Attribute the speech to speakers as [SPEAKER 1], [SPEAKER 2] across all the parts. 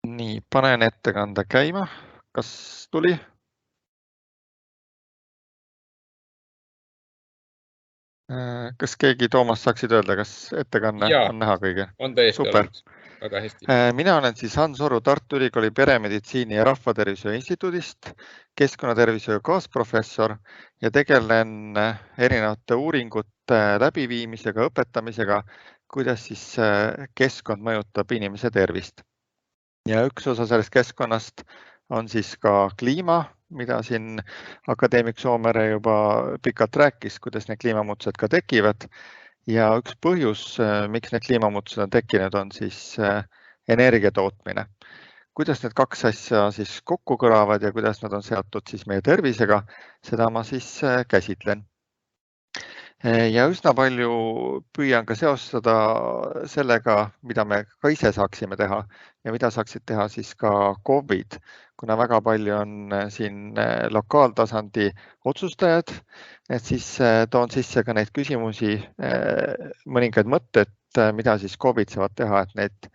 [SPEAKER 1] Nii, panen ettekande käima. Kas tuli? Kas keegi, Toomas, saaksid öelda, kas ettekanne
[SPEAKER 2] Jaa,
[SPEAKER 1] on näha kõige?
[SPEAKER 2] on täiesti
[SPEAKER 1] Super.
[SPEAKER 2] olemas. Väga hästi.
[SPEAKER 1] Mina olen siis Hans Oru Tartu Ülikooli peremeditsiini ja rahvatervishoiu instituudist, keskkonnatervishoiu kaasprofessor ja tegelen erinevate uuringute läbiviimisega, õpetamisega, kuidas siis keskkond mõjutab inimese tervist. Ja üks osa sellest keskkonnast on siis ka kliima, mida siin akadeemik Soomere juba pikalt rääkis, kuidas need kliimamuutused ka tekivad. Ja üks põhjus, miks need kliimamuutused on tekkinud, on siis energia tootmine. Kuidas need kaks asja siis kokku kõlavad ja kuidas nad on seotud siis meie tervisega, seda ma siis käsitlen. Ja üsna palju püüan ka seostada sellega, mida me ka ise saaksime teha ja mida saaksid teha siis ka KOV-id, kuna väga palju on siin lokaaltasandi otsustajad, et siis toon sisse ka neid küsimusi, mõningaid mõtted, mida siis KOV-id saavad teha, et neid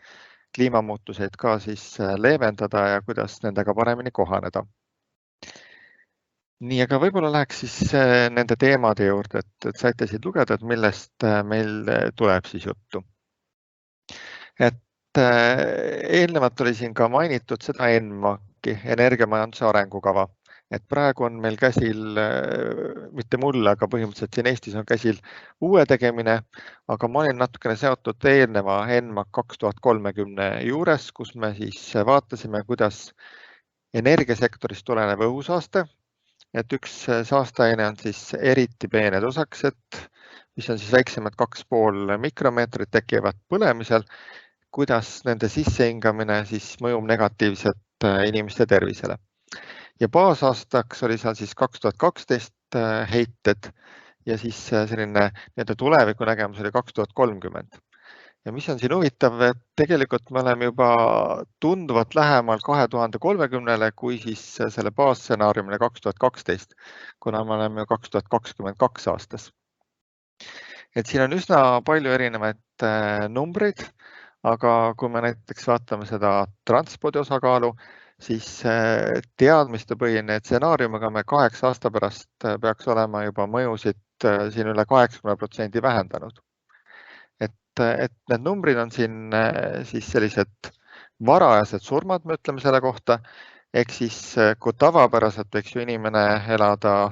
[SPEAKER 1] kliimamuutuseid ka siis leevendada ja kuidas nendega paremini kohaneda. Nii, aga võib-olla läheks siis nende teemade juurde, et saite siit lugeda, et millest meil tuleb siis juttu. Et eelnevalt oli siin ka mainitud seda ENMAK-i, energiamajanduse arengukava. Et praegu on meil käsil, mitte mul, aga põhimõtteliselt siin Eestis on käsil uue tegemine, aga ma olin natukene seotud eelneva ENMAK 2030 juures, kus me siis vaatasime, kuidas energiasektorist tulenev õhusaaste, et üks saasteaine on siis eriti peened osakesed, mis on siis väiksemad 2,5 mikromeetrit, tekivad põlemisel, kuidas nende sissehingamine siis mõjub negatiivselt inimeste tervisele. Ja baasaastaks oli seal siis 2012 heited ja siis selline tuleviku nägemus oli 2030. Ja mis on siin huvitav, et tegelikult me oleme juba tunduvalt lähemal 2030-le kui siis selle baasstsenaariumile 2012, kuna me oleme 2022 aastas. Et siin on üsna palju erinevaid numbreid, aga kui me näiteks vaatame seda transpordi osakaalu, siis teadmistepõhine stsenaariumiga me 8 aasta pärast peaks olema juba mõjusid siin üle 80% vähendanud. Et need numbrid on siin siis sellised varajased surmad, me ütleme selle kohta, ehk siis kui tavapäraselt võiks ju inimene elada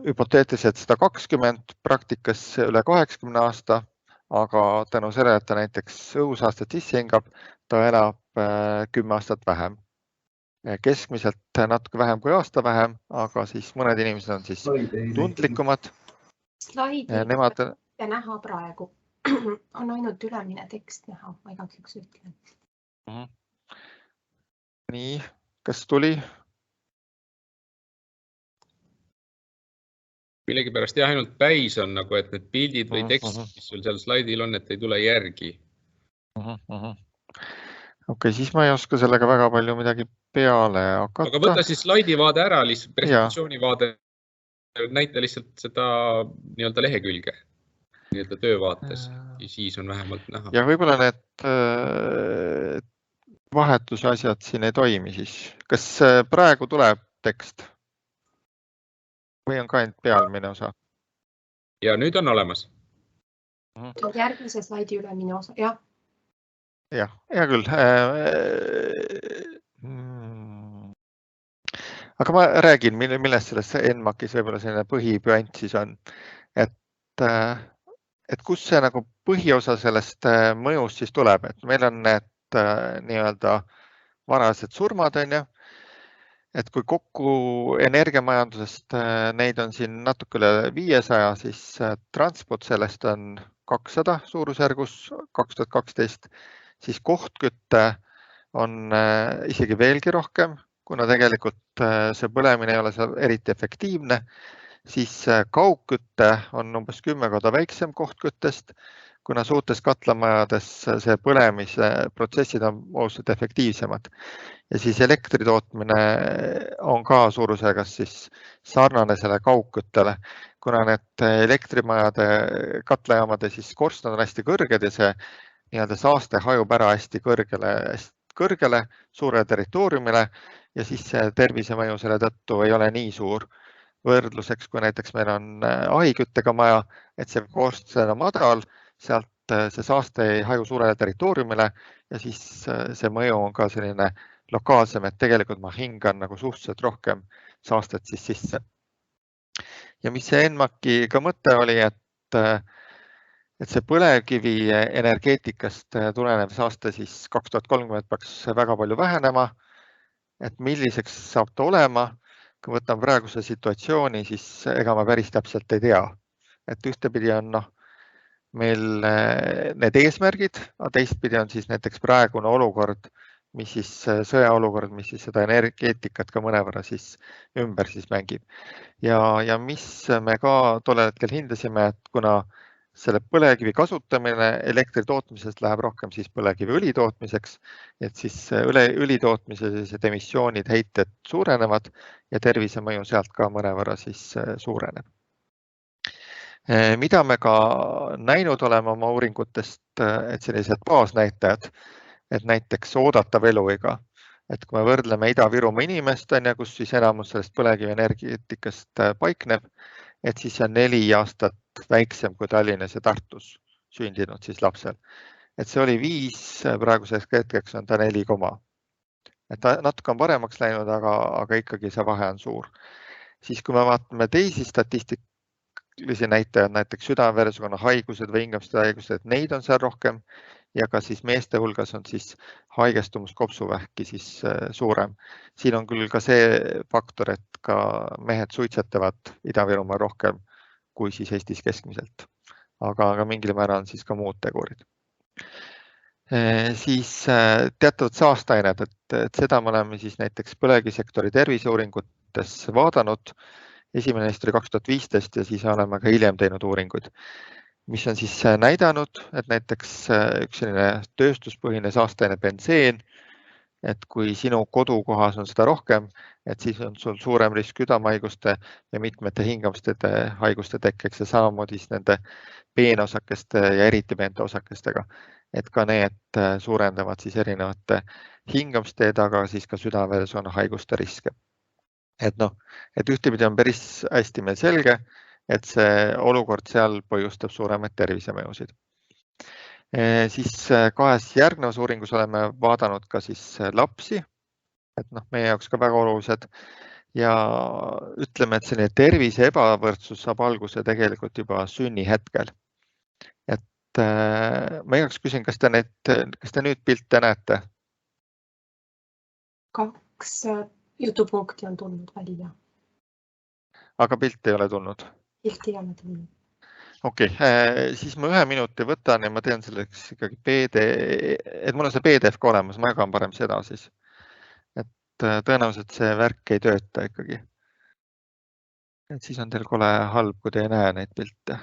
[SPEAKER 1] hüpoteetiliselt 120, praktikas üle 80 aasta, aga tänu sellele, et ta näiteks õhusaastet sisse hingab, ta elab 10 aastat vähem. Keskmiselt natuke vähem kui aasta vähem, aga siis mõned inimesed on siis tundlikumad.
[SPEAKER 3] Slaidi ei näha praegu. On ainult ülemine tekst näha, ma igaks juhuks ütlen.
[SPEAKER 1] Nii, kas tuli?
[SPEAKER 2] Millegipärast jah, ainult päis on nagu, et need pildid või tekst, mis sul seal slaidil on, et ei tule järgi.
[SPEAKER 1] Okei, siis ma ei oska sellega väga palju midagi peale hakata.
[SPEAKER 2] Aga võta siis slaidivaade ära, lihtsalt presentatsioonivaade, näita lihtsalt seda nii-öelda lehekülge, nii-öelda töövaates ja siis on vähemalt näha.
[SPEAKER 1] Ja võib-olla need vahetuse asjad siin ei toimi siis. Kas praegu tuleb tekst? Või on ka ainult pealmine osa?
[SPEAKER 2] Ja nüüd on olemas.
[SPEAKER 3] Järgmise slaidi ülemine osa, jah.
[SPEAKER 1] Jah, hea küll. Aga ma räägin, millest selles ENMAK-is võib-olla selline põhipüant siis on. Et kus see nagu põhiosa sellest mõjust siis tuleb, et meil on need nii-öelda varased surmad, on ju. Et kui kokku energiamajandusest neid on siin natuke üle 500, siis transport sellest on 200 suurusjärgus 2012, siis kohtkütte on isegi veelgi rohkem, kuna tegelikult see põlemine ei ole seal eriti efektiivne, siis kaugkütte on umbes 10 korda väiksem kohtküttest, kuna suurtes katlamajades see põlemise protsessid on oluliselt efektiivsemad. Ja siis elektri tootmine on ka suurusjärgus siis sarnane selle kaugküttele, kuna need elektrimajade katlajaamade siis korstnad on hästi kõrged ja see nii-öelda saaste hajub ära hästi kõrgele, suurele territooriumile ja siis see tervisemõju selle tõttu ei ole nii suur. Võrdluseks, kui näiteks meil on ahiküttega maja, et see koostisena madal, sealt see saaste ei haju suurele territooriumile ja siis see mõju on ka selline lokaalsem, et tegelikult ma hingan nagu suhteliselt rohkem saastet siis sisse. Ja mis see ENMAK-i ka mõte oli, et see põlevkivi energeetikast tulenev saaste siis 2030 peaks väga palju vähenema, et milliseks saab ta olema. Kui võtan praeguse situatsiooni, siis ega ma päris täpselt ei tea, et ühtepidi on meil need eesmärgid, aga teistpidi on siis näiteks praegune olukord, mis siis sõjaolukord, mis siis seda energeetikat ka mõnevõrra siis ümber siis mängib. Ja mis me ka tollel hetkel hindasime, et kuna selle põlevkivi kasutamine elektri tootmisest läheb rohkem siis põlevkiviõli tootmiseks, et siis õli tootmise sellised emissioonid, heited suurenevad ja tervisemõju sealt ka mõnevõrra siis suureneb. Mida me ka näinud oleme oma uuringutest, et sellised baasnäitajad, et näiteks oodatav eluiga, et kui me võrdleme Ida-Virumaa inimest, kus siis enamus sellest põlevkivi energeetikast paikneb, et siis on 4 aastat väiksem kui Tallinnas ja Tartus sündinud siis lapsel. Et see oli 5, praeguseks hetkeks on ta 4, et natuke on paremaks läinud, aga ikkagi see vahe on suur. Siis kui me vaatame teisi statistiklisi näitajaid, näiteks südame-veresoonkonna haigused või hingamiste haigused, et neid on seal rohkem ja ka siis meeste hulgas on siis haigestumus kopsuvähki siis suurem. Siin on küll ka see faktor, et ka mehed suitsetavad Ida-Virumaa rohkem kui siis Eestis keskmiselt, aga mingil määral on siis ka muud tegurid. Siis teatavad saasteained, et seda me oleme siis näiteks põlevkivisektori terviseuuringutes vaadanud. Esimene neist oli 2015 ja siis oleme ka hiljem teinud uuringuid, mis on siis näidanud, et näiteks üks selline tööstuspõhine saasteaine benseen, et kui sinu kodukohas on seda rohkem, et siis on sul suurem risk südamehaiguste ja mitmete hingamisteede haiguste tekkeks ja samamoodi nende peenosakeste ja eriti peente osakestega, et ka need suurendavad siis erinevate hingamisteede, aga siis ka südame-veresoonkonna haiguste riske. Et ühtepidi on päris hästi meil selge, et see olukord seal põhjustab suuremaid tervisemõjusid. Siis 2 järgnevas uuringus oleme vaadanud ka siis lapsi, et meie jaoks ka väga olulised ja ütleme, et selline tervise ebavõrdsus saab alguse tegelikult juba sünnihetkel. Et ma igaks küsin, kas te nüüd pilte näete?
[SPEAKER 3] 2 jutupunkti on tulnud välja.
[SPEAKER 1] Aga pilt ei ole tulnud?
[SPEAKER 3] Pilt ei ole tulnud.
[SPEAKER 1] Okei, siis ma 1 minuti võtan ja ma teen selleks ikkagi et mul on see PDF ka olemas, ma jagan parem seda siis. Et tõenäoliselt see värk ei tööta ikkagi. Et siis on teil kole halb, kui te ei näe neid pilte.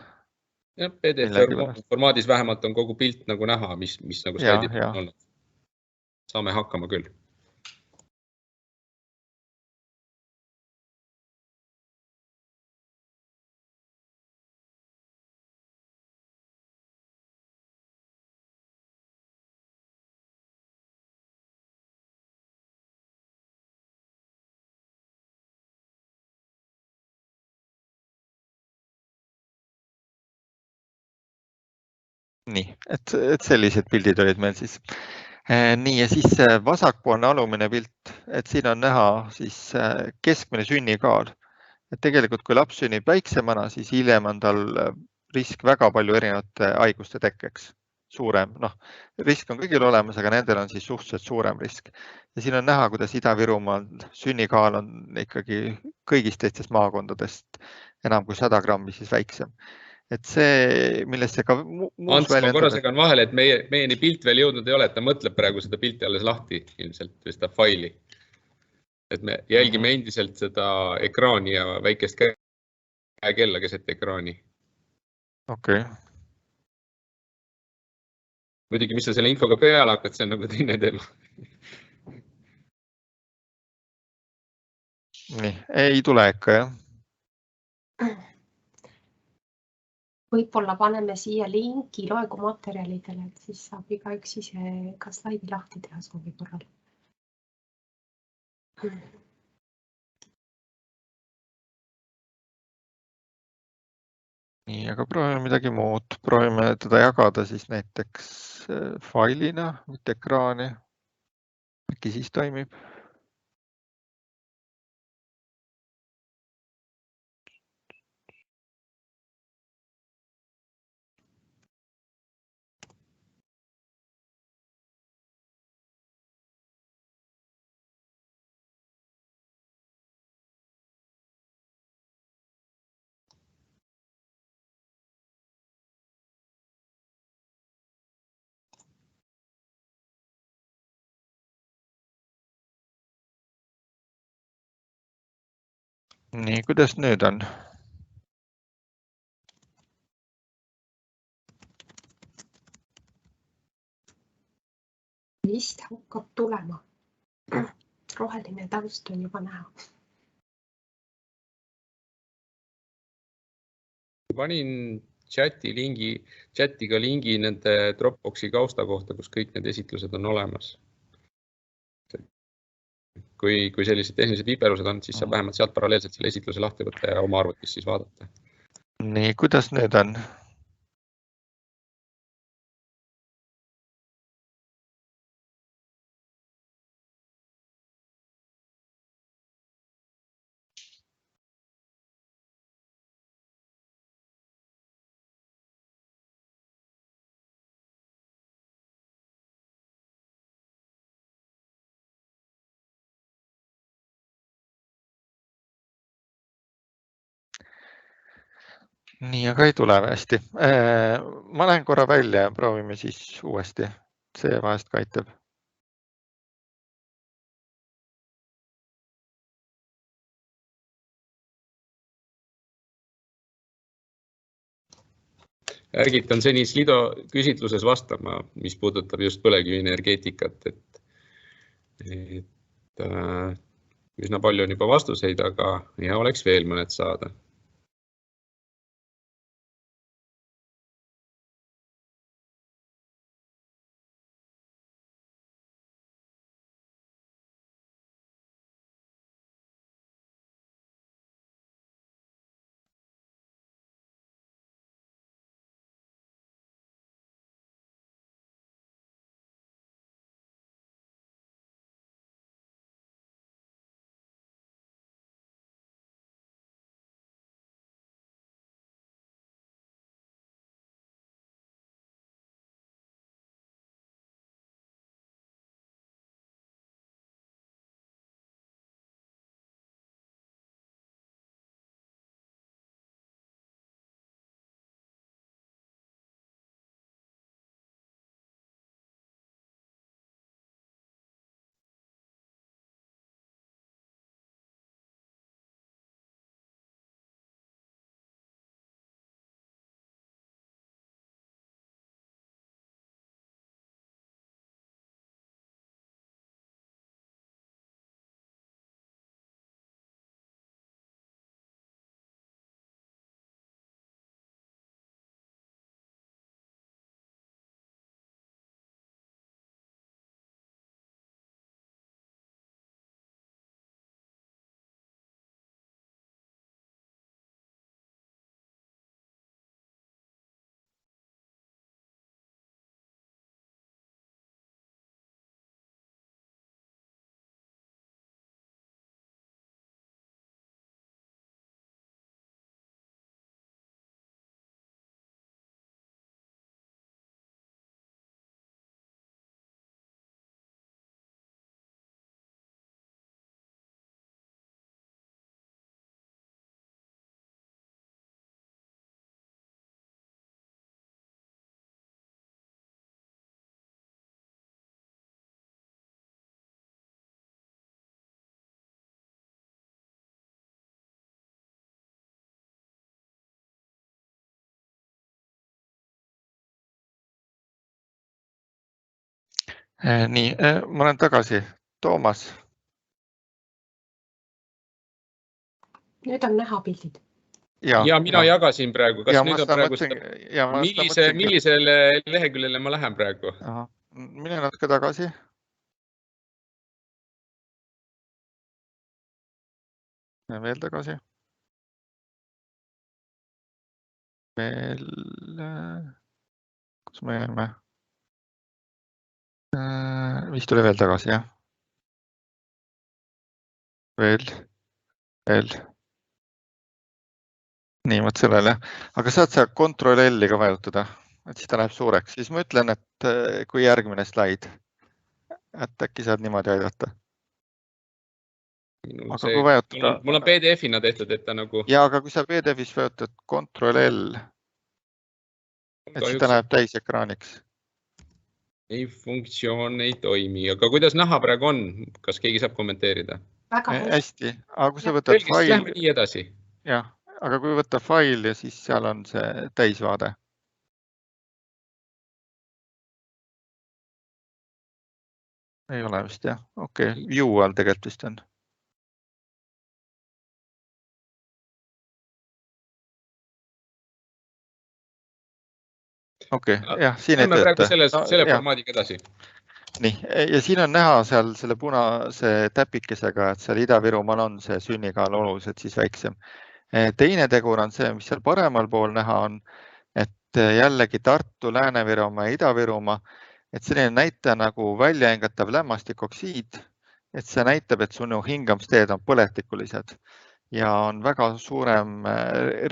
[SPEAKER 2] Ja, PDF formaadis vähemalt on kogu pilt nagu näha, mis nagu slaidid on olnud. Saame hakkama küll.
[SPEAKER 1] Nii, et sellised pildid olid meil siis. Nii, ja siis vasakpoolne alumine pilt, et siin on näha siis keskmine sünnikaal. Et tegelikult kui laps sünnib väiksemana, siis hiljem on tal risk väga palju erinevate haiguste tekkeks. Suurem, risk on kõigil olemas, aga nendel on siis suhteliselt suurem risk. Ja siin on näha, kuidas Ida-Virumaal sünnikaal on ikkagi kõigist teistest maakondadest enam kui 100 grammi siis väiksem. Et see, millest see ka
[SPEAKER 2] Ants, ma korra segan vahele, et meieni pilt veel jõudnud ei ole, et ta mõtleb praegu seda pilti alles lahti ilmselt või seda faili. Et me jälgime endiselt seda ekraani ja väikest käekella keset ekraani.
[SPEAKER 1] Okei.
[SPEAKER 2] Muidugi, mis sa selle infoga peale hakkad, see on nagu teine teema.
[SPEAKER 1] Nii, ei tule ikka, jah?
[SPEAKER 3] võib-olla paneme siia linki loengumaterjalidele, et siis saab igaüks ise ka slaidi lahti teha soovi korral.
[SPEAKER 1] Nii, aga proovime midagi muud. Proovime teda jagada siis näiteks failina, mitte ekraani. Äkki siis toimib. Nii, kuidas nüüd on?
[SPEAKER 3] Vist hakkab tulema. Roheline taust on juba näha.
[SPEAKER 2] Panin chatiga lingi nende Dropboxi kausta kohta, kus kõik need esitlused on olemas. Kui sellised tehnilised viperused on, siis saab vähemalt sealt paralleelselt selle esitluse lahti võtta ja oma arvutis siis vaadata.
[SPEAKER 1] Nii, kuidas nüüd on? Nii, aga ei tule hästi. Ma lähen korra välja ja proovime siis uuesti. See vahest ka aitab.
[SPEAKER 2] Ärgitan Tõnis Lido küsitluses vastama, mis puudutab just põlevkivienergeetikat, et üsna palju on juba vastuseid, aga hea oleks veel mõned saada.
[SPEAKER 1] Nii, ma olen tagasi. Toomas.
[SPEAKER 3] Nüüd on näha pildid.
[SPEAKER 2] ja mina jagasin praegu, kas nüüd on praegu
[SPEAKER 1] millisele
[SPEAKER 2] leheküljele ma lähen praegu?
[SPEAKER 1] Mine natuke tagasi. Veel tagasi. Veel, kus me jääme? Vist tuli veel tagasi, jah? Veel. Nii, mõt sellele. Aga saad sa Ctrl-L-i ka vajutada, et siis ta läheb suureks. Siis ma ütlen, et kui järgmine slaid, et äkki saad niimoodi aidata. Aga kui vajutada...
[SPEAKER 2] Mul on PDF-ina tehtud, et ta nagu...
[SPEAKER 1] Ja, aga kui sa PDF-is vajutad Ctrl-L, et siis ta läheb täisekraaniks.
[SPEAKER 2] Ei, funktsioon ei toimi. Aga kuidas näha praegu on? Kas keegi saab kommenteerida?
[SPEAKER 1] Hästi. Aga kui sa võtad fail...
[SPEAKER 2] Lähme nii edasi.
[SPEAKER 1] Jah, aga kui võtta fail ja siis seal on see täisvaade. Ei ole vist, jah. Okei, view all tegelikult vist on. Okei, jah, siin ei
[SPEAKER 2] tööta. Lähme praegu selle formaadiga edasi.
[SPEAKER 1] Nii, ja siin on näha seal selle punase täpikesega, et seal Ida-Virumaal on see sünnikaal oluliselt siis väiksem. Teine tegur on see, mis seal paremal pool näha on, et jällegi Tartu, Lääne-Virumaa ja Ida-Virumaa, et selline näitaja nagu väljaengatav lämmastikoksiid, et see näitab, et sinu hingamisteed on põletikulised ja on väga suurem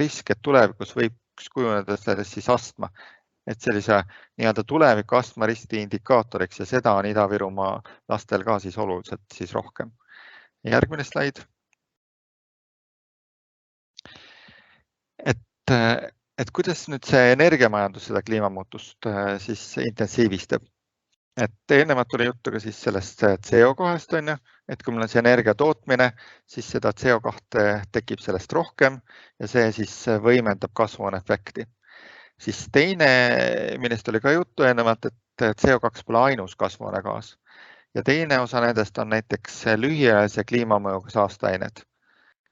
[SPEAKER 1] risk, et tulevikus võib kujuneda sellest siis astma. Et sellise nii-öelda tuleviku astmariski indikaatoriks ja seda on Ida-Virumaa lastel ka siis oluliselt siis rohkem. Järgmine slaid. Et kuidas nüüd see energiamajandus seda kliimamuutust siis intensiivistab? Et eelnevalt tuli juttu ka siis sellest CO2-st on ju, et kui meil on see energia tootmine, siis seda CO2 tekib sellest rohkem ja see siis võimendab kasvuhooneefekti. Siis teine, millest oli ka juttu ennevalt, et CO2 pole ainus kasvuhoonegaas ja teine osa nendest on näiteks lühiajalise kliimamõjuga saasteained.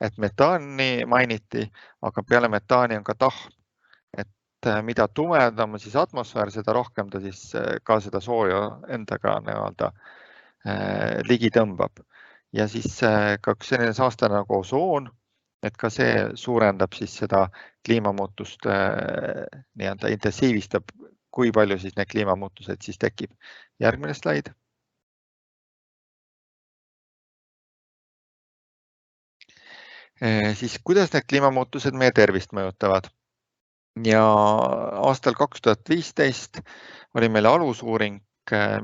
[SPEAKER 1] Et metaani mainiti, aga peale metaani on ka tahm, et mida tumedam on siis atmosfäär, seda rohkem ta siis ka seda sooja endaga nii-öelda ligi tõmbab. Ja siis ka üks selline saaste nagu osoon, et ka see suurendab siis seda kliimamuutust nii-öelda intensiivistab, kui palju siis need kliimamuutused siis tekib. Järgmine slaid. Siis kuidas need kliimamuutused meie tervist mõjutavad? Ja aastal 2015 oli meil alusuuring,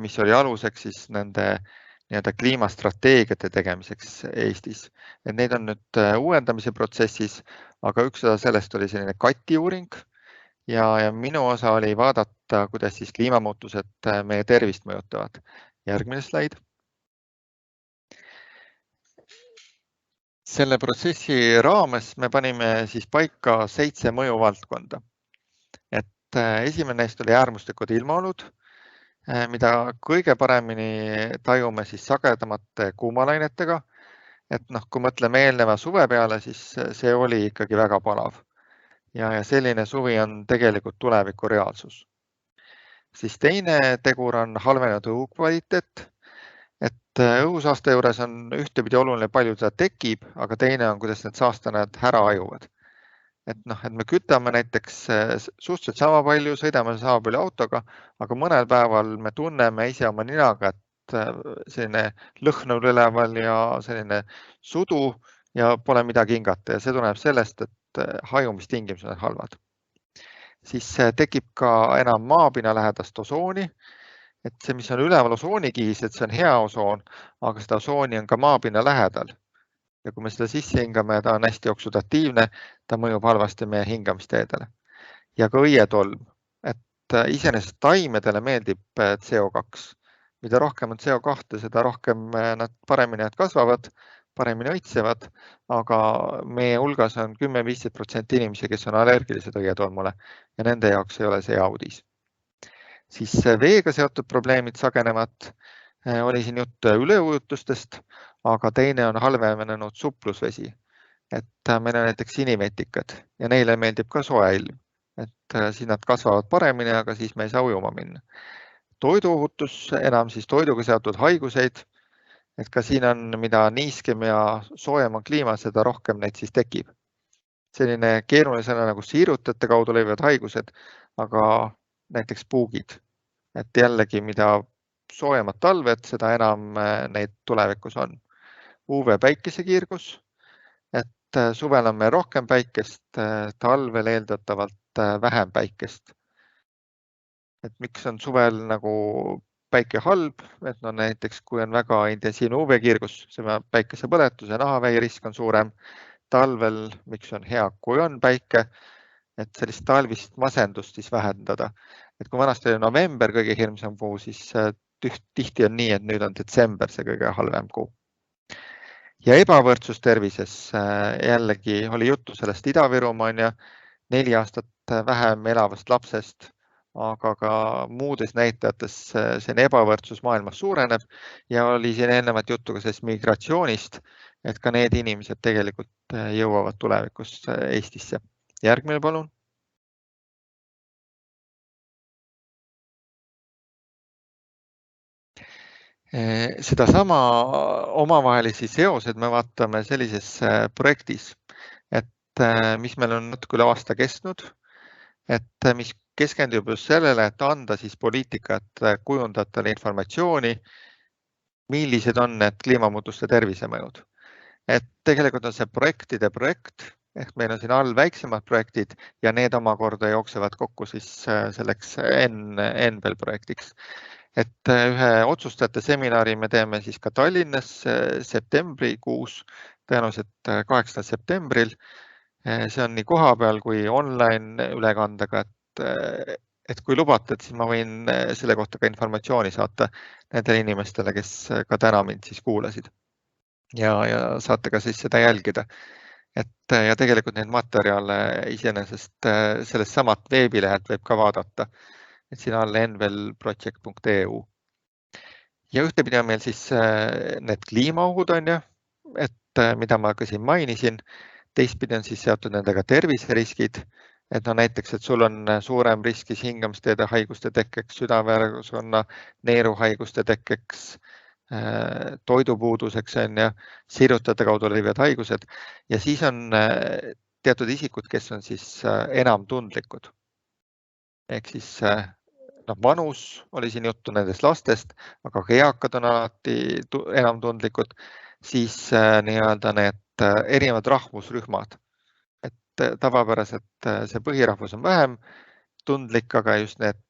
[SPEAKER 1] mis oli aluseks siis nende nii-öelda kliimastrateegiate tegemiseks Eestis. Et need on nüüd uuendamise protsessis, aga üks osa sellest oli selline kati uuring ja minu osa oli vaadata, kuidas siis kliimamuutused meie tervist mõjutavad. Järgmine slaid. Selle protsessi raames me panime siis paika 7 mõjuvaldkonda. Et esimene neist oli äärmuslikud ilmaolud, mida kõige paremini tajume siis sagedamate kuumalainetega. Et kui mõtleme eelneva suve peale, siis see oli ikkagi väga palav. Ja selline suvi on tegelikult tuleviku reaalsus. Siis teine tegur on halvenenud õhukvaliteet. Et õhusaaste juures on ühtepidi oluline palju seda tekib, aga teine on, kuidas need saastanad ära ajuvad. Et me kütame näiteks suhteliselt sama palju, sõidame sama palju autoga, aga mõnel päeval me tunneme ise oma ninaga, et selline lõhnul üleval ja selline sudu ja pole midagi hingata ja see tuleneb sellest, et hajumistingimused on halvad. Siis tekib ka enam maapinna lähedast osooni, et see, mis on üleval osoonikihis, et see on hea osoon, aga seda osooni on ka maapinna lähedal. Ja kui me seda sisse hingame, ta on hästi oksudatiivne, ta mõjub halvasti meie hingamisteedele. Ja ka õietolm, et iseenesest taimedele meeldib CO2. Mida rohkem on CO2, seda rohkem nad paremini kasvavad, paremini õitsevad, aga meie hulgas on 10-15% inimesi, kes on allergilised õietolmule ja nende jaoks ei ole see hea uudis. Siis veega seotud probleemid sagenevad. Oli siin jutt üleujutustest, aga teine on halvenenud suplusvesi. et meil on näiteks sinivetikad ja neile meeldib ka soe ilm, et siis nad kasvavad paremini, aga siis me ei saa ujuma minna. Toiduohutus, enam siis toiduga seotud haiguseid, et ka siin on, mida niiskem ja soojem on kliima, seda rohkem neid siis tekib. Selline keeruline sõna nagu siirutajate kaudu levivad haigused, aga näiteks puugid, et jällegi, mida soojemad talved, seda enam neid tulevikus on. UV päikesekiirgus, et suvel on meil rohkem päikest, talvel eeldatavalt vähem päikest. Et miks on suvel nagu päike halb, et no näiteks kui on väga intensiivne UV-kiirgus, see päikesepõletus ja nahavähirisk on suurem. Talvel, miks on hea, kui on päike, et sellist talvist masendust siis vähendada. Et kui vanasti oli november kõige hirmsam kuu, siis tihti on nii, et nüüd on detsember see kõige halvem kuu. Ja ebavõrdsus tervises, jällegi oli juttu sellest Ida-Virumaa on ja 4 aastat vähem elavast lapsest, aga ka muudes näitajates see ebavõrdsus maailmas suureneb ja oli siin eelnevat juttu ka sellest migratsioonist, et ka need inimesed tegelikult jõuavad tulevikus Eestisse. Järgmine palun. Sedasama omavahelisi seosed me vaatame sellises projektis, et mis meil on natuke üle aasta kestnud, et mis keskendub just sellele, et anda siis poliitikat kujundajatele informatsiooni, millised on need kliimamuutuste tervisemõjud. Et tegelikult on see projektide projekt, ehk meil on siin all väiksemad projektid ja need omakorda jooksevad kokku siis selleks NBEL projektiks. Et ühe otsustajate seminari me teeme siis ka Tallinnas septembrikuus, tõenäoliselt 8. septembril. See on nii kohapeal kui online ülekandega, et kui lubate, siis ma võin selle kohta ka informatsiooni saata nendele inimestele, kes ka täna mind siis kuulasid. Ja saate ka siis seda jälgida. Ja tegelikult neid materjale iseenesest sellest samat veebilehelt võib ka vaadata. Et siin all nvelproject.eu. Ja ühtepidi on meil siis need kliimaohud on ju, et mida ma ka siin mainisin, teistpidi on siis seotud nendega terviseriskid, et no näiteks, et sul on suurem riskis hingamisteede haiguste tekkeks, südame-veresoonkonna neeruhaiguste tekkeks, toidupuuduseks on ja siirutajate kaudu levivad haigused ja siis on teatud isikud, kes on siis enam tundlikud. Ehk siis vanus oli siin juttu nendest lastest, aga ka eakad on alati enam tundlikud, siis nii-öelda need erinevad rahvusrühmad. Et tavapäraselt see põhirahvus on vähem tundlik, aga just need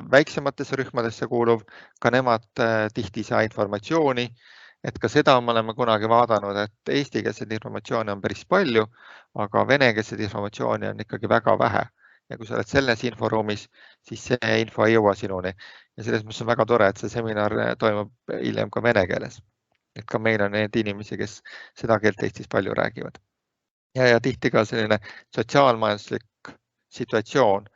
[SPEAKER 1] väiksematesse rühmadesse kuuluv, ka nemad tihti saa informatsiooni, et ka seda me oleme kunagi vaadanud, et eestikeelset informatsiooni on päris palju, aga venekeelset informatsiooni on ikkagi väga vähe. Ja kui sa oled selles inforuumis, siis see info ei jõua sinuni. Ja selles mõttes on väga tore, et see seminar toimub hiljem ka vene keeles. Et ka meil on need inimesi, kes seda keelt Eestis palju räägivad. Ja tihti ka selline sotsiaalmajanduslik situatsioon.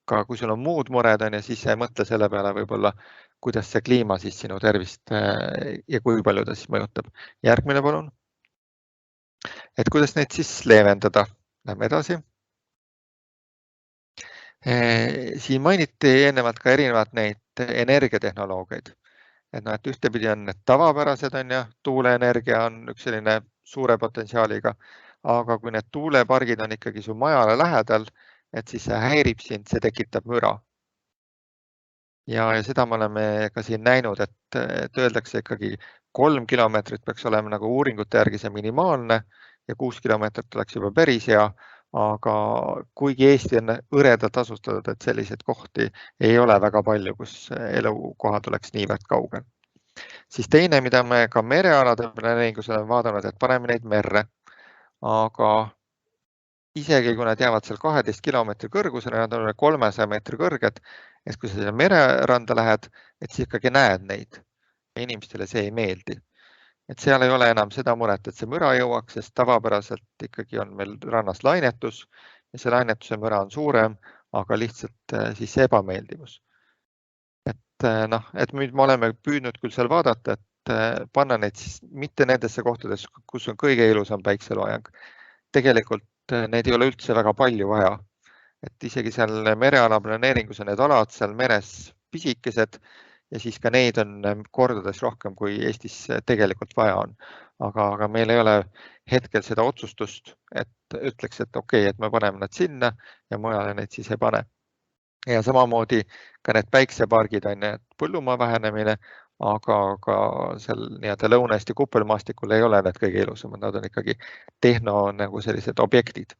[SPEAKER 1] Ka kui sul on muud mured on ja siis ei mõtle selle peale võib-olla, kuidas see kliima siis sinu tervist ja kui palju ta siis mõjutab. Järgmine palun. Et kuidas neid siis leevendada? Lähme edasi. Siin mainiti eelnevalt ka erinevad neid energiatehnoloogiaid. Et ühtepidi on need tavapärased on ja tuuleenergia on üks selline suure potentsiaaliga, aga kui need tuulepargid on ikkagi su majale lähedal, et siis see häirib sind, see tekitab müra. Ja seda me oleme ka siin näinud, et öeldakse ikkagi 3 kilomeetrit peaks olema nagu uuringute järgi see minimaalne ja 6 kilomeetrit oleks juba päris hea, aga kuigi Eesti on hõredalt asustatud, et selliseid kohti ei ole väga palju, kus elukohad oleks niivõrd kaugel. Siis teine, mida me ka merealade planeeringus oleme vaadanud, et paneme neid merre, aga isegi kui nad jäävad seal 12 kilomeetri kõrgusele, nad on 300 meetri kõrged, et kui sa selle mereranda lähed, et siis ikkagi näed neid. Inimestele see ei meeldi. Et seal ei ole enam seda muret, et see müra jõuaks, sest tavapäraselt ikkagi on meil rannas lainetus ja see lainetuse müra on suurem, aga lihtsalt siis see ebameeldivus. Et nüüd me oleme püüdnud küll seal vaadata, et panna neid siis mitte nendesse kohtades, kus on kõige ilusam päikseloojang, tegelikult need ei ole üldse väga palju vaja. Et isegi seal mereala planeeringus on need alad seal meres pisikesed ja siis ka neid on kordades rohkem, kui Eestis tegelikult vaja on. Aga meil ei ole hetkel seda otsustust, et ütleks, et okei, et me paneme nad sinna ja mujale neid siis ei pane. Ja samamoodi ka need päiksepargid on need põllumaa vähenemine, aga ka seal nii-öelda Lõuna-Eesti kuppelmaastikul ei ole need kõige ilusamad, nad on ikkagi tehno nagu sellised objektid.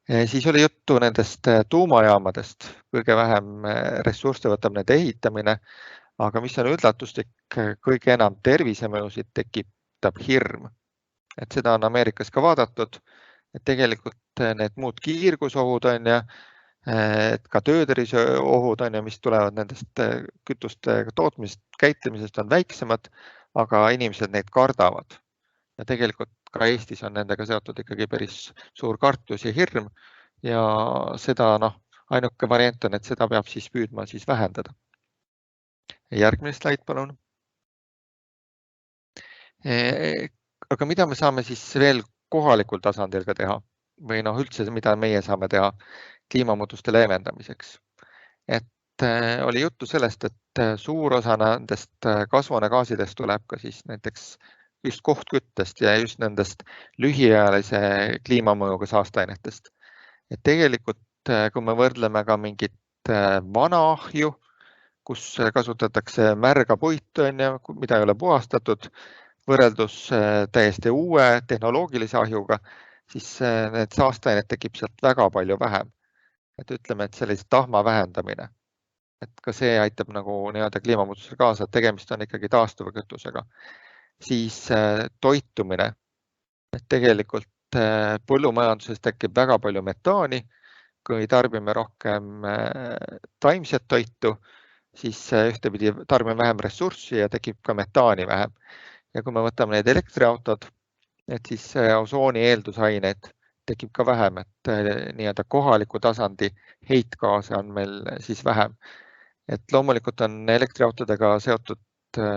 [SPEAKER 1] Siis oli juttu nendest tuumajaamadest, kõige vähem ressursse võtab nende ehitamine, aga mis on üllatuslik, kõige enam tervisemõjusid tekitab hirm. Et seda on Ameerikas ka vaadatud, et tegelikult need muud kiirgusohud on ja et ka tööterviseohud on ja mis tulevad nendest kütuste tootmisest, käitlemisest on väiksemad, aga inimesed neid kardavad. Ja tegelikult ka Eestis on nendega seotud ikkagi päris suur kartus ja hirm ja seda ainuke variant on, et seda peab siis püüdma siis vähendada. Järgmine slaid, palun. Aga mida me saame siis veel kohalikul tasandil ka teha või üldse, mida meie saame teha kliimamuutuste leevendamiseks? Et oli juttu sellest, et suur osa nendest kasvuhoonegaasidest tuleb ka siis näiteks just kohtküttest ja just nendest lühiajalise kliimamõjuga saasteainetest. Et tegelikult, kui me võrdleme ka mingit vana ahju, kus kasutatakse märga puitu, mida ei ole puhastatud, võrreldus täiesti uue tehnoloogilise ahjuga, siis need saasteained tekib sealt väga palju vähem. Et ütleme, et sellise tahma vähendamine. Et ka see aitab nagu nii-öelda kliimamuutusele kaasa, et tegemist on ikkagi taastuva kütusega. Siis toitumine. Et tegelikult põllumajanduses tekib väga palju metaani. Kui tarbime rohkem taimset toitu, siis ühtepidi tarbime vähem ressurssi ja tekib ka metaani vähem. Ja kui me võtame need elektriautod, et siis osooni eeldusaineid tekib ka vähem, et nii-öelda kohaliku tasandi heitgaase on meil siis vähem. Et loomulikult on elektriautodega seotud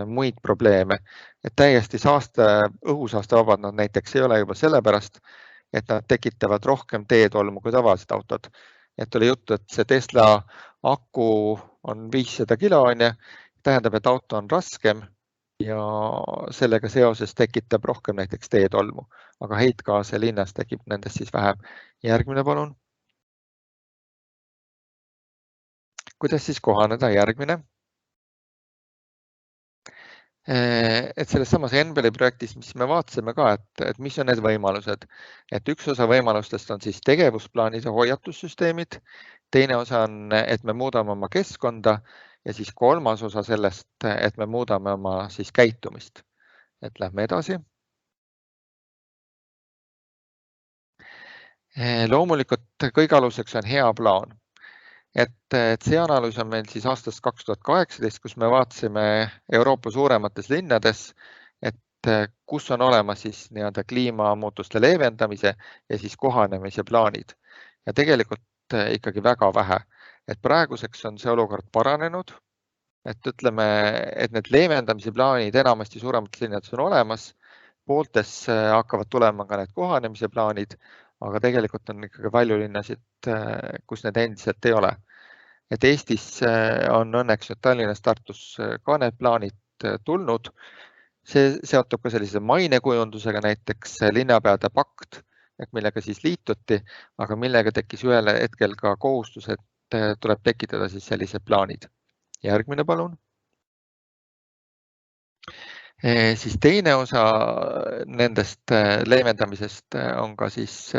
[SPEAKER 1] muid probleeme, et täiesti õhusaastevabad nad näiteks ei ole juba sellepärast, et nad tekitavad rohkem teetolmu kui tavalised autod. Et oli juttu, et see Tesla aku on 500 kilo, tähendab, et auto on raskem ja sellega seoses tekitab rohkem näiteks teetolmu, aga heitgaase linnas tekib nendest siis vähem. Järgmine, palun. Kuidas siis kohaneda? Järgmine. Et selles samas Enbeli projektis, mis me vaatasime ka, et mis on need võimalused. Et üks osa võimalustest on siis tegevusplaanid ja hoiatussüsteemid. Teine osa on, et me muudame oma keskkonda ja siis kolmas osa sellest, et me muudame oma siis käitumist. Et lähme edasi. Loomulikult kõige aluseks on hea plaan. Et see analüüs on meil siis aastast 2018, kus me vaatasime Euroopa suuremates linnades, et kus on olemas siis nii-öelda kliimamuutuste leevendamise ja siis kohanemise plaanid. Ja tegelikult ikkagi väga vähe. Et praeguseks on see olukord paranenud. Et ütleme, et need leevendamise plaanid enamasti suuremates linnades on olemas. Pooltes hakkavad tulema ka need kohanemise plaanid, aga tegelikult on ikkagi palju linnasid, kus need endiselt ei ole. Et Eestis on õnneks Tallinnas, Tartus ka need plaanid tulnud. See seotub ka sellise mainekujundusega, näiteks linnapeade pakt, millega siis liituti, aga millega tekkis ühel hetkel ka kohustus, et tuleb tekitada siis sellised plaanid. Järgmine, palun. Siis teine osa nendest leevendamisest on ka siis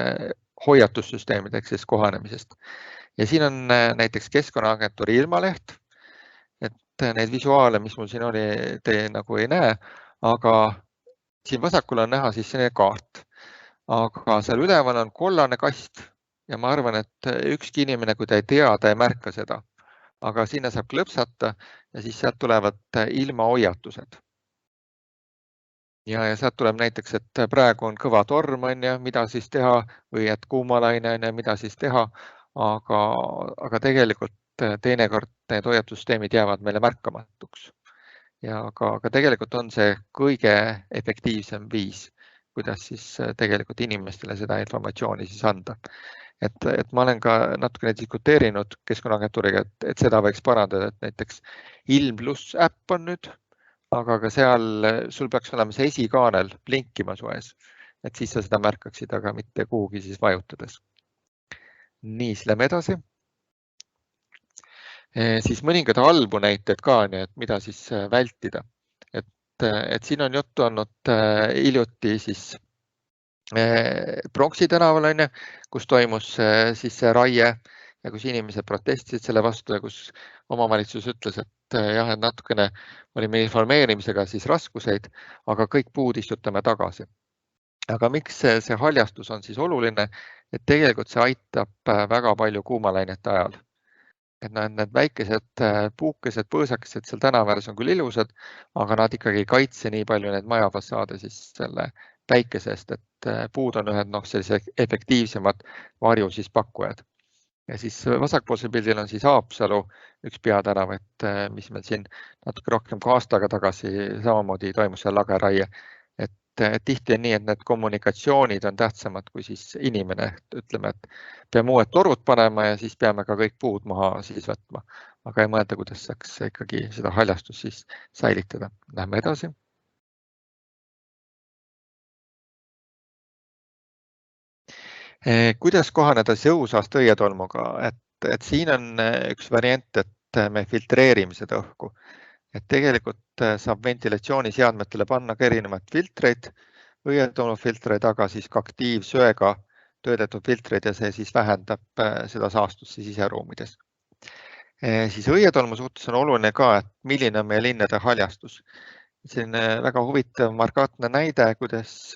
[SPEAKER 1] hoiatussüsteemid ehk siis kohanemisest. Ja siin on näiteks Keskkonnaagentuuri ilmaleht, et neid visuaale, mis mul siin oli, te nagu ei näe, aga siin vasakul on näha siis selline kaart. Aga seal üleval on kollane kast ja ma arvan, et ükski inimene, kui ta ei tea, ta ei märka seda. Aga sinna saab klõpsata ja siis sealt tulevad ilmahoiatused. Ja sealt tuleb näiteks, et praegu on kõva torm, mida siis teha või et kuumalaine, mida siis teha, aga tegelikult teinekord need hoiatussüsteemid jäävad meile märkamatuks. Ja aga tegelikult on see kõige efektiivsem viis, kuidas siis tegelikult inimestele seda informatsiooni siis anda. Et ma olen ka natukene diskuteerinud Keskkonnaagentuuriga, et seda võiks parandada, et näiteks Ilm+ äpp on nüüd, aga ka seal sul peaks olema see esikaanel blinkima su ees, et siis sa seda märkaksid, aga mitte kuhugi siis vajutades. Nii, siis lähme edasi. Siis mõningad halbu näited ka, et mida siis vältida. Et siin on juttu olnud hiljuti siis Pronksi tänaval, kus toimus siis see raie ja kus inimesed protestisid selle vastu ja kus omavalitsus ütles, et jah, et natukene oli meil informeerimisega siis raskuseid, aga kõik puud istutame tagasi. Aga miks see haljastus on siis oluline, et tegelikult see aitab väga palju kuumalainete ajal. Et need väikesed puukesed, põõsakesed seal tänavääres on küll ilusad, aga nad ikkagi ei kaitse nii palju need majafassaade siis selle päikese eest, et puud on ühed sellised efektiivsemad varju siis pakkujad. Ja siis vasakpoolsel pildil on siis Haapsalu üks peatänav, et mis meil siin natuke rohkem kui aastaga tagasi samamoodi toimus seal lageraie. Et tihti on nii, et need kommunikatsioonid on tähtsamad kui siis inimene. Ütleme, et peame uued torud panema ja siis peame ka kõik puud maha siis võtma. Aga ei mõelda, kuidas saaks ikkagi seda haljastust siis säilitada. Lähme edasi. Kuidas kohaneda õhusaaste õietolmuga? Et siin on üks variant, et me filtreerime seda õhku. Et tegelikult saab ventilatsiooniseadmetele panna ka erinevaid filtreid, õietolmufiltreid, aga siis ka aktiivsöega töödetud filtreid ja see siis vähendab seda saastust siseruumides. Siis õietolmu suhtes on oluline ka, et milline on meie linnade haljastus. Selline väga huvitav markantne näide, kuidas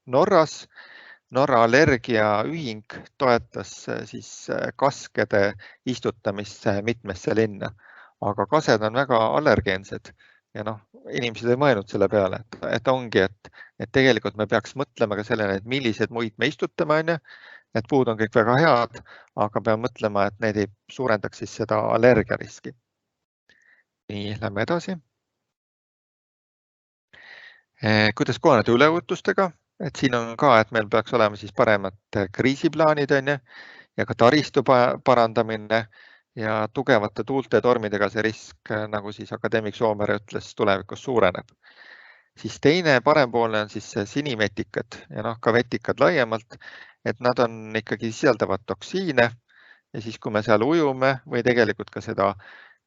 [SPEAKER 1] Norra allergiaühing toetas siis kaskede istutamist mitmesse linna. Aga kased on väga allergeensed ja inimesed ei mõelnud selle peale, et ongi, et tegelikult me peaks mõtlema ka sellele, et millised muid me istutame, et puud on kõik väga head, aga peame mõtlema, et need ei suurendaks siis seda allergiariski. Nii, lähme edasi. Kuidas kohaneda üleujutustega? Et siin on ka, et meil peaks olema siis paremad kriisiplaanid ja ka taristu parandamine. Ja tugevate tuulte ja tormidega see risk, nagu siis akadeemik Soomere ütles, tulevikus suureneb. Siis teine parempoolne on siis sinivetikad ja ka vetikad laiemalt, et nad on ikkagi sisaldavad toksiine ja siis, kui me seal ujume või tegelikult ka seda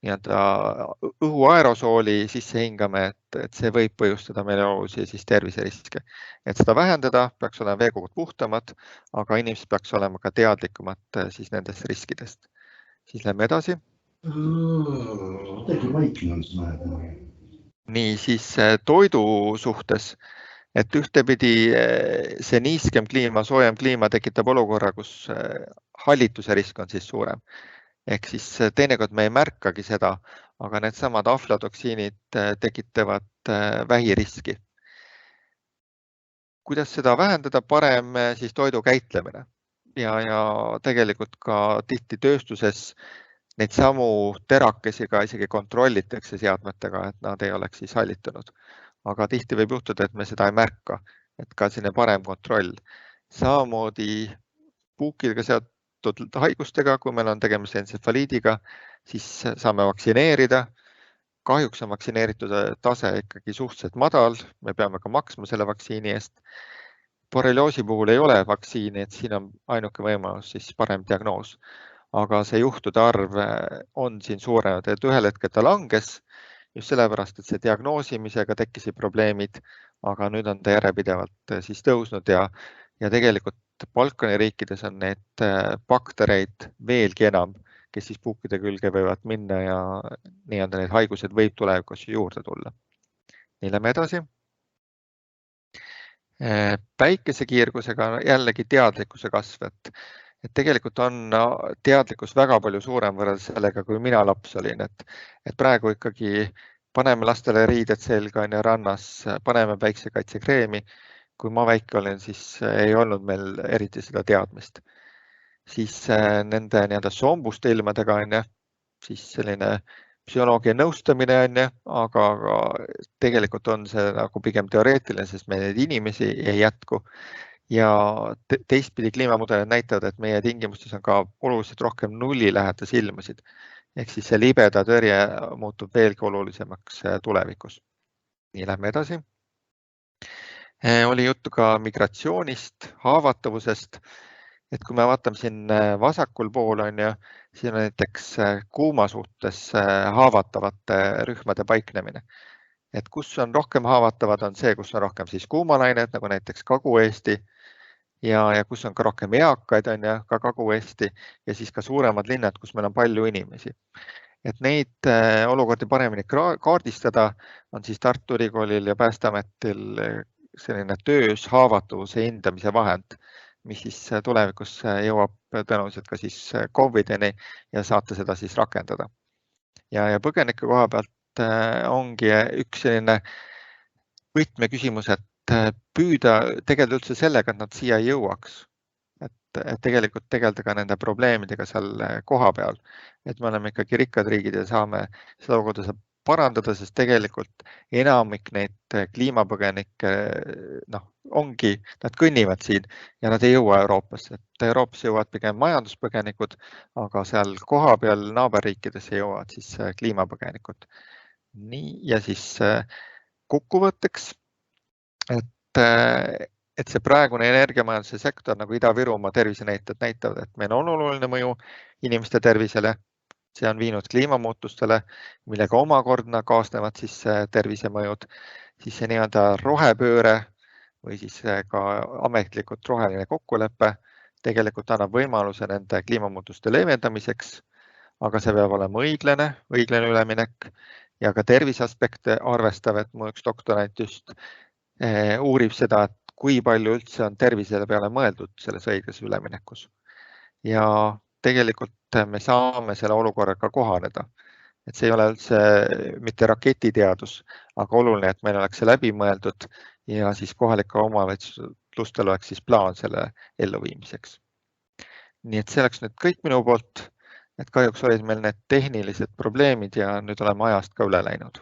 [SPEAKER 1] õhu aerosooli sisse hingame, et see võib põhjustada meile olulisi siis terviseriske. Et seda vähendada, peaks olema veekogud puhtamad, aga inimesed peaks olema ka teadlikumad siis nendest riskidest. Siis lähme edasi. Nii, siis toidu suhtes, et ühtepidi see niiskem kliima, soojem kliima tekitab olukorra, kus hallituse risk on siis suurem. Ehk siis teinekord me ei märkagi seda, aga needsamad aflatoksiinid tekitavad vähiriski. Kuidas seda vähendada? Parem siis toidu käitlemine. Ja tegelikult ka tihti tööstuses neid samu terakesiga isegi kontrollitakse seadmetega, et nad ei oleks siis hallitunud. Aga tihti võib juhtuda, et me seda ei märka, et ka selline parem kontroll. Samamoodi puukidega seotud haigustega, kui meil on tegemist entsefaliidiga, siis saame vaktsineerida. Kahjuks on vaktsineerituse tase ikkagi suhteliselt madal, me peame ka maksma selle vaktsiini eest. Borrelioosi puhul ei ole vaktsiini, et siin on ainuke võimalus siis parem diagnoos. Aga see juhtude arv on siin suurenenud, et ühel hetkel ta langes just sellepärast, et see diagnoosimisega tekkisid probleemid, aga nüüd on ta järjepidevalt siis tõusnud ja tegelikult Balkani riikides on need baktereid veelgi enam, kes siis puukide külge võivad minna ja need haigused võib tulevikus juurde tulla. Nii, lähme edasi. Päikesekiirgusega jällegi teadlikkuse kasv, et tegelikult on teadlikkus väga palju suurem võrreldes sellega, kui mina laps olin, et praegu ikkagi paneme lastele riided selga rannas, paneme päiksekaitsekreemi. Kui ma väike olin, siis ei olnud meil eriti seda teadmist. Siis nende sombuste ilmadega siis selline psühholoogia nõustamine on ju, aga tegelikult on see nagu pigem teoreetiline, sest meil neid inimesi ei jätku. Ja teistpidi kliimamudelid näitavad, et meie tingimustes on ka oluliselt rohkem nullilähedasi ilmasid. Ehk siis see libeda tõrje muutub veelgi olulisemaks tulevikus. Nii lähme edasi. Oli juttu ka migratsioonist, haavatavusest. Et kui me vaatame siin vasakul pool on ju, siin on näiteks kuuma suhtes haavatavate rühmade paiknemine. Et kus on rohkem haavatavad, on see, kus on rohkem siis kuumalained, nagu näiteks Kagu-Eesti ja kus on ka rohkem eakaid, on ju, ka Kagu-Eesti ja siis ka suuremad linnad, kus meil on palju inimesi. Et neid olukordi paremini kaardistada on siis Tartu Ülikoolil ja Päästeametil selline töös haavatavuse hindamise vahend, mis siis tulevikus jõuab tõenäoliselt ka siis COVID-ini ja saate seda siis rakendada. Ja põgenike koha pealt ongi üks selline võtmeküsimus, et püüda tegeleda üldse sellega, et nad siia ei jõuaks. Et tegelikult tegeleda ka nende probleemidega seal koha peal. Et me oleme ikkagi rikkad riigid ja saame seda olukorda parandada, sest tegelikult enamik neid kliimapõgenikke ongi, nad kõnnivad siin ja nad ei jõua Euroopasse. Et Euroopasse jõuavad pigem majanduspõgenikud, aga seal koha peal naaberriikidesse jõuavad siis kliimapõgenikud. Nii, ja siis kokkuvõtteks, et see praegune energiamajanduse sektor nagu Ida-Virumaa tervisenäitajad näitavad, et meil on oluline mõju inimeste tervisele. See on viinud kliimamuutustele, millega omakorda kaasnevad siis tervisemõjud, siis see nii-öelda rohepööre või siis ka ametlikult roheline kokkulepe tegelikult annab võimaluse nende kliimamuutuste leevendamiseks, aga see peab olema õiglane üleminek ja ka terviseaspekte arvestav, et mu üks doktorant just uurib seda, et kui palju üldse on tervisele peale mõeldud selles õiglas üleminekus. Ja tegelikult me saame selle olukorraga kohaneda. Et see ei ole üldse mitte raketiteadus, aga oluline, et meil oleks see läbi mõeldud ja siis kohalike omavalitsustel oleks siis plaan selle elluviimiseks. Nii et see oleks nüüd kõik minu poolt, et kahjuks olid meil need tehnilised probleemid ja nüüd oleme ajast ka üle läinud.